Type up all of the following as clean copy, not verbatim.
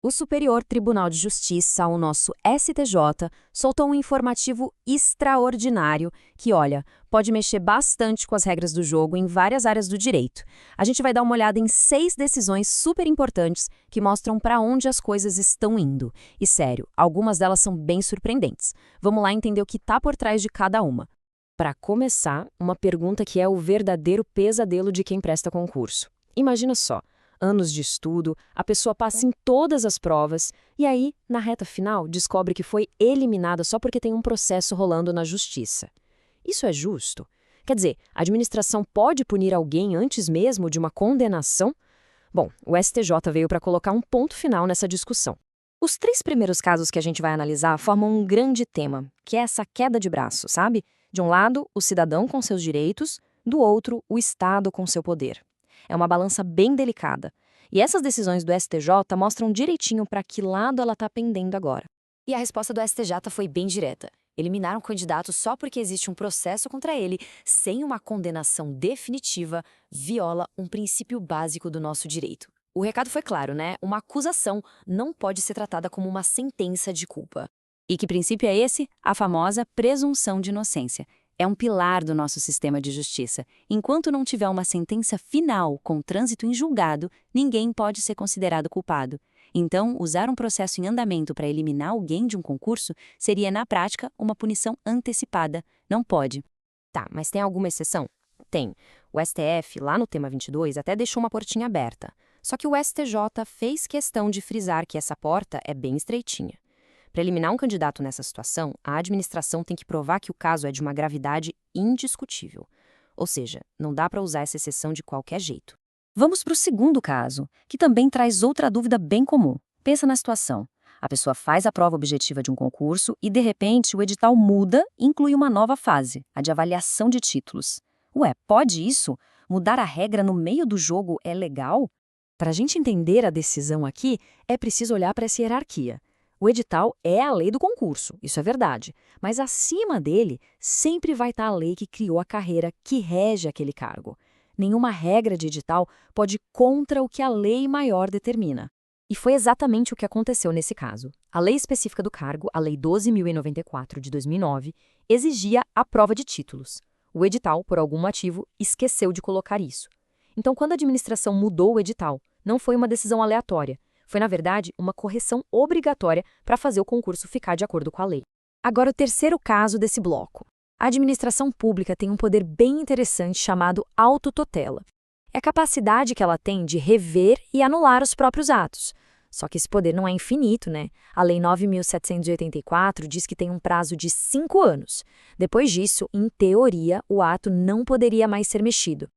O Superior Tribunal de Justiça, o nosso STJ, soltou um informativo extraordinário que, olha, pode mexer bastante com as regras do jogo em várias áreas do direito. A gente vai dar uma olhada em 6 decisões super importantes que mostram para onde as coisas estão indo. E sério, algumas delas são bem surpreendentes. Vamos lá entender o que está por trás de cada uma. Para começar, uma pergunta que é o verdadeiro pesadelo de quem presta concurso. Imagina só. Anos de estudo, a pessoa passa em todas as provas e aí, na reta final, descobre que foi eliminada só porque tem um processo rolando na justiça. Isso é justo? Quer dizer, a administração pode punir alguém antes mesmo de uma condenação? Bom, o STJ veio para colocar um ponto final nessa discussão. Os 3 primeiros casos que a gente vai analisar formam um grande tema, que é essa queda de braço, sabe? De um lado, o cidadão com seus direitos, do outro, o Estado com seu poder. É uma balança bem delicada. E essas decisões do STJ mostram direitinho para que lado ela está pendendo agora. E a resposta do STJ foi bem direta. Eliminar um candidato só porque existe um processo contra ele, sem uma condenação definitiva, viola um princípio básico do nosso direito. O recado foi claro, né? Uma acusação não pode ser tratada como uma sentença de culpa. E que princípio é esse? A famosa presunção de inocência. É um pilar do nosso sistema de justiça. Enquanto não tiver uma sentença final com trânsito em julgado, ninguém pode ser considerado culpado. Então, usar um processo em andamento para eliminar alguém de um concurso seria, na prática, uma punição antecipada. Não pode. Tá, mas tem alguma exceção? Tem. O STF, lá no tema 22, até deixou uma portinha aberta. Só que o STJ fez questão de frisar que essa porta é bem estreitinha. Para eliminar um candidato nessa situação, a administração tem que provar que o caso é de uma gravidade indiscutível. Ou seja, não dá para usar essa exceção de qualquer jeito. Vamos para o segundo caso, que também traz outra dúvida bem comum. Pensa na situação. A pessoa faz a prova objetiva de um concurso e, de repente, o edital muda e inclui uma nova fase, a de avaliação de títulos. Ué, pode isso? Mudar a regra no meio do jogo é legal? Para a gente entender a decisão aqui, é preciso olhar para essa hierarquia. O edital é a lei do concurso, isso é verdade, mas acima dele sempre vai estar a lei que criou a carreira que rege aquele cargo. Nenhuma regra de edital pode ir contra o que a lei maior determina. E foi exatamente o que aconteceu nesse caso. A lei específica do cargo, a Lei 12.094 de 2009, exigia a prova de títulos. O edital, por algum motivo, esqueceu de colocar isso. Então, quando a administração mudou o edital, não foi uma decisão aleatória. Foi, na verdade, uma correção obrigatória para fazer o concurso ficar de acordo com a lei. Agora, o terceiro caso desse bloco. A administração pública tem um poder bem interessante chamado autotutela. É a capacidade que ela tem de rever e anular os próprios atos. Só que esse poder não é infinito, né? A Lei 9.784 diz que tem um prazo de 5 anos. Depois disso, em teoria, o ato não poderia mais ser mexido.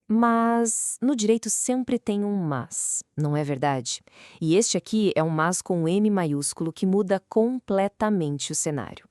Mas no direito sempre tem um mas, não é verdade? E este aqui é um mas com M maiúsculo que muda completamente o cenário.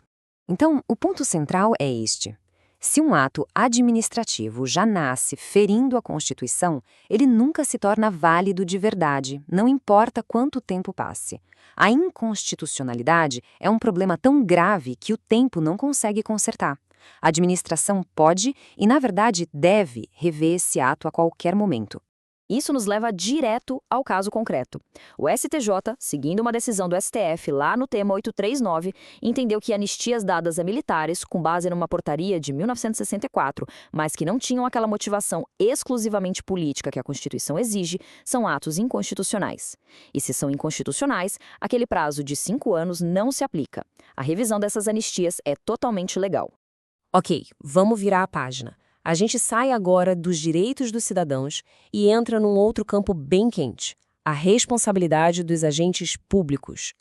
Então, o ponto central é este. Se um ato administrativo já nasce ferindo a Constituição, ele nunca se torna válido de verdade, não importa quanto tempo passe. A inconstitucionalidade é um problema tão grave que o tempo não consegue consertar. A administração pode e, na verdade, deve rever esse ato a qualquer momento. Isso nos leva direto ao caso concreto. O STJ, seguindo uma decisão do STF lá no tema 839, entendeu que anistias dadas a militares, com base numa portaria de 1964, mas que não tinham aquela motivação exclusivamente política que a Constituição exige, são atos inconstitucionais. E se são inconstitucionais, aquele prazo de 5 anos não se aplica. A revisão dessas anistias é totalmente legal. Ok, vamos virar a página. A gente sai agora dos direitos dos cidadãos e entra num outro campo bem quente, a responsabilidade dos agentes públicos.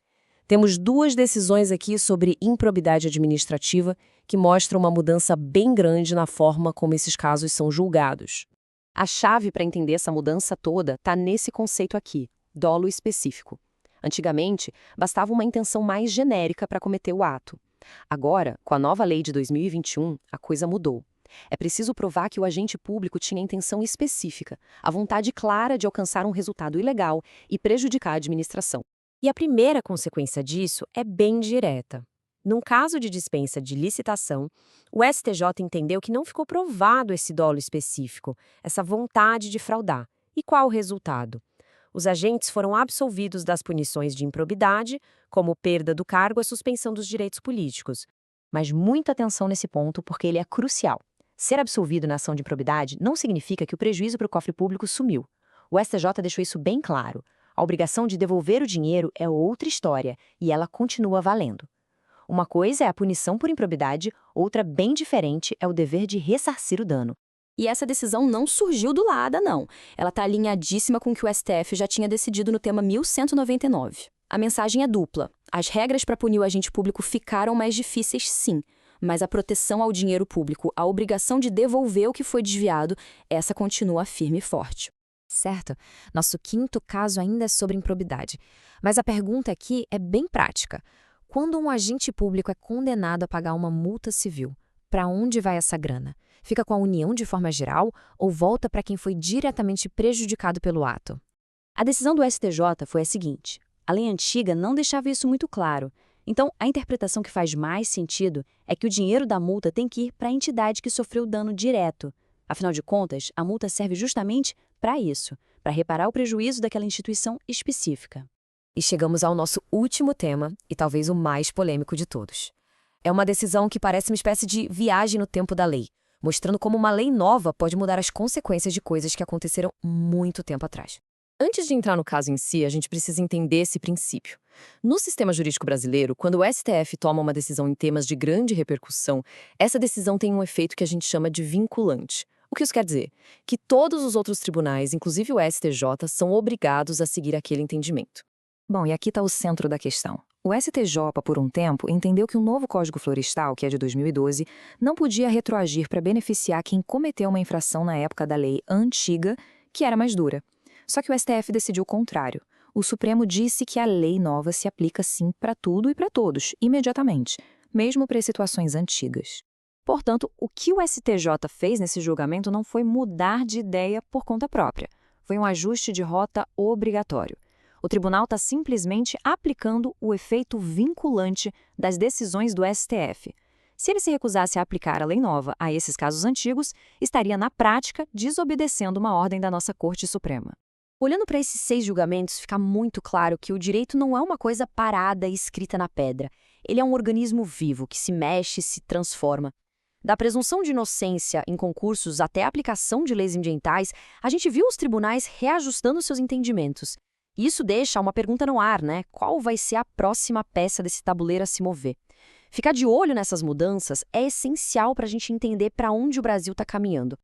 Temos 2 decisões aqui sobre improbidade administrativa que mostram uma mudança bem grande na forma como esses casos são julgados. A chave para entender essa mudança toda está nesse conceito aqui, dolo específico. Antigamente, bastava uma intenção mais genérica para cometer o ato. Agora, com a nova lei de 2021, a coisa mudou. É preciso provar que o agente público tinha intenção específica, a vontade clara de alcançar um resultado ilegal e prejudicar a administração. E a primeira consequência disso é bem direta. Num caso de dispensa de licitação, o STJ entendeu que não ficou provado esse dolo específico, essa vontade de fraudar. E qual o resultado? Os agentes foram absolvidos das punições de improbidade, como perda do cargo e suspensão dos direitos políticos. Mas muita atenção nesse ponto, porque ele é crucial. Ser absolvido na ação de improbidade não significa que o prejuízo para o cofre público sumiu. O STJ deixou isso bem claro. A obrigação de devolver o dinheiro é outra história e ela continua valendo. Uma coisa é a punição por improbidade, outra bem diferente é o dever de ressarcir o dano. E essa decisão não surgiu do nada, não. Ela está alinhadíssima com o que o STF já tinha decidido no tema 1199. A mensagem é dupla. As regras para punir o agente público ficaram mais difíceis, sim. Mas a proteção ao dinheiro público, a obrigação de devolver o que foi desviado, essa continua firme e forte. Certo. Nosso quinto caso ainda é sobre improbidade. Mas a pergunta aqui é bem prática. Quando um agente público é condenado a pagar uma multa civil, para onde vai essa grana? Fica com a União de forma geral ou volta para quem foi diretamente prejudicado pelo ato? A decisão do STJ foi a seguinte: a lei antiga não deixava isso muito claro. Então, a interpretação que faz mais sentido é que o dinheiro da multa tem que ir para a entidade que sofreu o dano direto. Afinal de contas, a multa serve justamente para isso, para reparar o prejuízo daquela instituição específica. E chegamos ao nosso último tema, e talvez o mais polêmico de todos. É uma decisão que parece uma espécie de viagem no tempo da lei, mostrando como uma lei nova pode mudar as consequências de coisas que aconteceram muito tempo atrás. Antes de entrar no caso em si, a gente precisa entender esse princípio. No sistema jurídico brasileiro, quando o STF toma uma decisão em temas de grande repercussão, essa decisão tem um efeito que a gente chama de vinculante. O que isso quer dizer? Que todos os outros tribunais, inclusive o STJ, são obrigados a seguir aquele entendimento. Bom, e aqui está o centro da questão. O STJ, por um tempo, entendeu que o novo Código Florestal, que é de 2012, não podia retroagir para beneficiar quem cometeu uma infração na época da lei antiga, que era mais dura. Só que o STF decidiu o contrário. O Supremo disse que a lei nova se aplica sim para tudo e para todos, imediatamente, mesmo para as situações antigas. Portanto, o que o STJ fez nesse julgamento não foi mudar de ideia por conta própria. Foi um ajuste de rota obrigatório. O tribunal está simplesmente aplicando o efeito vinculante das decisões do STF. Se ele se recusasse a aplicar a lei nova a esses casos antigos, estaria, na prática, desobedecendo uma ordem da nossa Corte Suprema. Olhando para esses 6 julgamentos, fica muito claro que o direito não é uma coisa parada e escrita na pedra. Ele é um organismo vivo que se mexe e se transforma. Da presunção de inocência em concursos até a aplicação de leis ambientais, a gente viu os tribunais reajustando seus entendimentos. E isso deixa uma pergunta no ar, né? Qual vai ser a próxima peça desse tabuleiro a se mover? Ficar de olho nessas mudanças é essencial para a gente entender para onde o Brasil está caminhando.